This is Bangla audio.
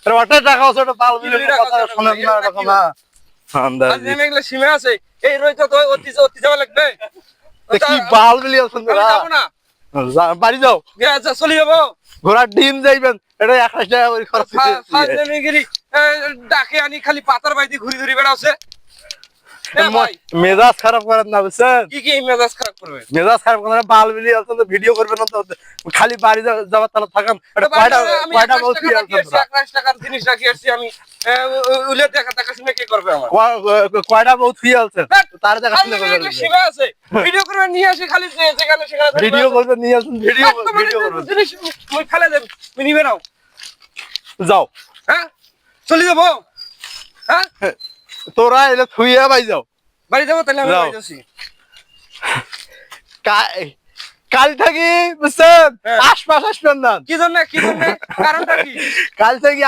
ওটা টাকা আছে, ওটা পাল বিলের কথা শোনেন না এরকম না। আজ নেমে গেলে সীমা আছে, এই রইতো তো অতি যাওয়া লাগবে। কি পাল বিলি আছেন আমি যাবো না, বাড়ি যাও, চলে যাবো। ঘোড়ার ডিম যাইবেন, এটা 21 টাকা করে খরচ নেমে গেলি ডাকে আনি খালি পাতার বাইদি ঘুরি ঘুরি বেড়াচ্ছে। মেজাজ খারাপ করেন না বুঝছেন, কি মেজাজ খারাপ করবে? মেজাজ খারাপ করেন, পাল বিলি আছেন তো ভিডিও করবেন না তো, খালি বাড়ি যাওয়ার তাহলে থাকেন। এটা কয়টা বউ কি আছেন, 21 টাকার জিনিস রাখি আসছি আমি, উলে দেখা দেখা শুনে কি করবে আমার? কয়টা বউ থুই আছেন, তার দেখা শুনে করবেন। সীমা আছে, ভিডিও করে নিয়ে আসি খালি যেখানে সেখানে ভিডিও করবেন, নিয়ে আসুন, ভিডিও করবেন, জিনিস মুই ফেলে দেব, তুমি নিবে নাও। যাও, হ্যাঁ চলে যাবো। হ্যাঁ তোরা এলে থুইয়া বাই যাও, বাড়ি যাবো, তাহলে আমি যাও। বাড়ি যাচ্ছি। কাল থাকি বুঝছেন, হ্যাঁ। আশপাশ আসবেন না, কি জন্য কারণটা কি? কাল থেকে